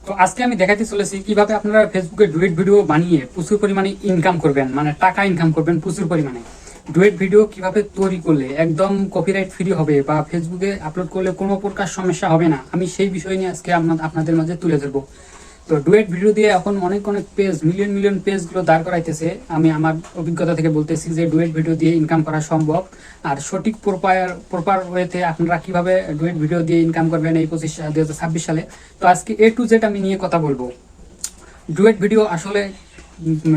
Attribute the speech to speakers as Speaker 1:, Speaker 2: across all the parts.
Speaker 1: তো আজকে আমি দেখাতে চলেছি কিভাবে আপনারা ফেসবুকে ডুয়েট ভিডিও বানিয়ে প্রচুর পরিমাণে ইনকাম করবেন, মানে টাকা ইনকাম করবেন প্রচুর পরিমাণে। ডুয়েট ভিডিও কিভাবে তৈরি করলে একদম কপিরাইট ফ্রি হবে বা ফেসবুকে আপলোড করলে কোনো প্রকার সমস্যা হবে না, আমি সেই বিষয় নিয়ে আজকে আপনাদের মাঝে তুলে ধরবো। তো ডুয়েট ভিডিও দিয়ে এখন অনেক অনেক পেজ, মিলিয়ন মিলিয়ন পেজগুলো দাঁড় করাইতেছে। আমি আমার অভিজ্ঞতা থেকে বলতেছি যে ডুয়েট ভিডিও দিয়ে ইনকাম করা সম্ভব। আর সঠিক প্রপার ওয়েতে আপনারা কিভাবে ডুয়েট ভিডিও দিয়ে ইনকাম করবেন এই 2026 সালে। তো আজকে A to Z আমি নিয়ে কথা বলবো। ডুয়েট ভিডিও আসলে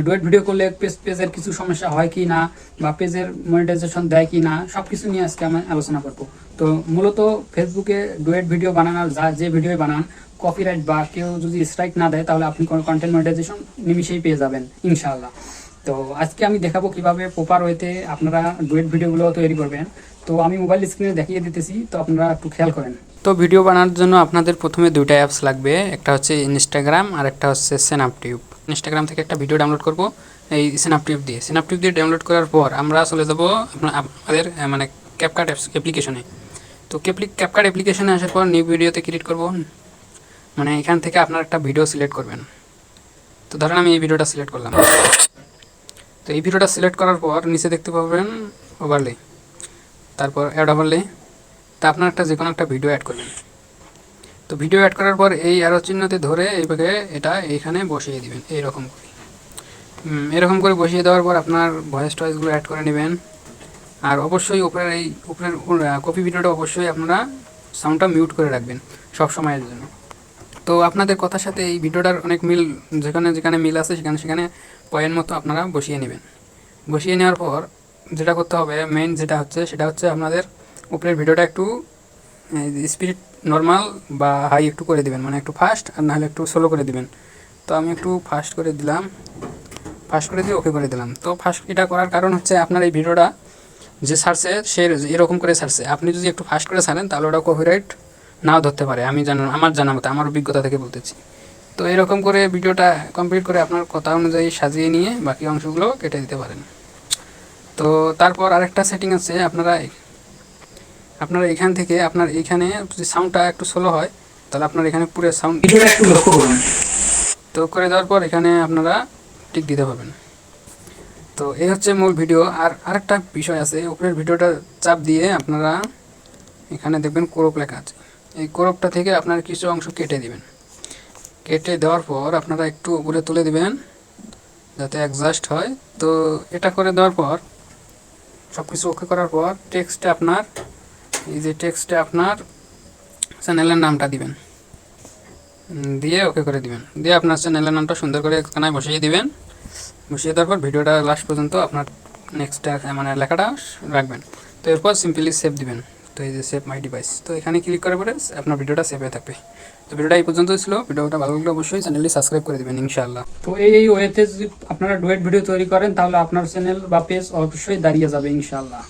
Speaker 1: ডুয়েট ভিডিও করলে পেজের কিছু সমস্যা হয় কি না, বা পেজের মনিটাইজেশন দেয় কি না, সব কিছু নিয়ে আজকে আমি আলোচনা করবো। তো মূলত ফেসবুকে ডুয়েট ভিডিও বানানোর যে ভিডিও বানান, কপিরাইট বা কেউ যদি স্ট্রাইক না দেয় তাহলে আপনি কন্টেন্ট মনিটাইজেশন নিমিশেই পেয়ে যাবেন ইনশাআল্লাহ। তো আজকে আমি দেখাবো কিভাবে প্রপার ওয়েতে আপনারা ডুয়েট ভিডিওগুলো তৈরি করবেন। তো আমি মোবাইল স্ক্রিনে দেখিয়ে দিতেছি, তো আপনারা একটু খেয়াল করেন।
Speaker 2: তো ভিডিও বানানোর জন্য আপনাদের প্রথমে দুইটা অ্যাপস লাগবে, একটা হচ্ছে ইনস্টাগ্রাম আর একটা হচ্ছে স্ন্যাপটিউব। ইনস্টাগ্রাম থেকে একটা ভিডিও ডাউনলোড করব এই স্ন্যাপটিউব দিয়ে ডাউনলোড করার পর আমরা চলে যাব আমাদের মানে ক্যাপকাট অ্যাপ্লিকেশনে। তো ক্যাপকাট অ্যাপ্লিকেশনে আসার পর নিউ ভিডিওতে ক্লিক করব। মানে এখান থেকে আপনার একটা ভিডিও সিলেক্ট করবেন। তো ধরেন আমি এই ভিডিওটা সিলেক্ট করলাম। তো এই ভিডিওটা সিলেক্ট করার পর নিচে দেখতে পাবেন ওভারলে, তারপর অ্যাড ওভারলে। তা আপনার যে কোনো একটা ভিডিও অ্যাড করবেন। তো ভিডিও অ্যাড করার পর এই অ্যারো চিহ্নতে ধরে এইভাবে এটা এইখানে বসিয়ে দিবেন এরকম করে বসিয়ে দেওয়ার পর আপনার ভয়েস টয়েসগুলো অ্যাড করে নেবেন। আর অবশ্যই উপরের কপি ভিডিওটা অবশ্যই আপনারা সাউন্ডটা মিউট করে রাখবেন সব সময়ের জন্য। তো আপনাদের কথার সাথে এই ভিডিওটার অনেক মিল, যেখানে যেখানে মিল আছে সেখানে পয়েন্ট মতো আপনারা বসিয়ে নেবেন। বসিয়ে নেওয়ার পর যেটা করতে হবে মেইন সেটা হচ্ছে আপনাদের উপরের ভিডিওটা একটু স্পিড নর্মাল বা হাই একটু করে দিবেন, মানে একটু ফাস্ট আর নাহলে একটু স্লো করে দিবেন। তো আমি একটু ফাস্ট করে দিলাম, ফাস্ট করে দিয়ে ওকে করে দিলাম। তো ফাস্ট এটা করার কারণ হচ্ছে আপনার এই ভিডিওটা যে ছাড়ছে সে এরকম করে ছাড়ছে, আপনি যদি একটু ফাস্ট করে ছাড়েন তাহলে ওটা কপিরাইট নাও ধরতে পারে, আমার জানা মতো, আমার অভিজ্ঞতা থেকে বলতেছি। তো এরকম করে ভিডিওটা কমপ্লিট করে আপনার কথা অনুযায়ী সাজিয়ে নিয়ে বাকি অংশগুলো কেটে দিতে পারেন। তো তারপর আরেকটা সেটিং আছে, আপনারা এখান থেকে আপনার এইখানে যদি সাউন্ডটা একটু স্লো হয় তাহলে আপনার এখানে পুরো সাউন্ড
Speaker 1: ভিডিওটা একটু লক্ষ্য করুন।
Speaker 2: তো করে দেওয়ার পর এখানে আপনারা টিক দিতে পারবেন। তো এই হচ্ছে মূল ভিডিও। আর আরেকটা বিষয় আছে, উপরের ভিডিওটা চাপ দিয়ে আপনারা এখানে দেখবেন ক্রপ লেখা আছে, এই ক্রপটা থেকে আপনার কিছু অংশ কেটে দিবেন। কেটে দেওয়ার পর আপনারা একটু উপরে তুলে দিবেন যাতে অ্যাডজাস্ট হয়। তো এটা করে দেওয়ার পর সব কিছু ওকে করার পর টেক্সটে আপনার চ্যানেলের নামটা দিবেন, দিয়ে ওকে করে দিবেন। দিয়ে আপনার চ্যানেলের নামটা সুন্দর করে এখানে বসিয়ে দিবেন। বসিয়ে দেওয়ার পর ভিডিওটা লাস্ট পর্যন্ত আপনার নেক্সট মানে লেখাটা রাখবেন। তো এরপর সিম্পলি সেভ দিবেন। তো এই যে সেভ মাই ডিভাইস, তো এখানে ক্লিক করার পরে আপনার ভিডিওটা সেভ হয়ে থাকবে। তো ভিডিওটা এই পর্যন্তই ছিল। ভিডিওটা ভালো লাগলে অবশ্যই চ্যানেলটি সাবস্ক্রাইব করে দেবেন ইনশাআল্লাহ।
Speaker 1: তো এই ওয়েতে যদি আপনারা ডুয়েট ভিডিও তৈরি করেন তাহলে আপনার চ্যানেল বা পেজ অবশ্যই দাঁড়িয়ে যাবে ইনশাআল্লাহ।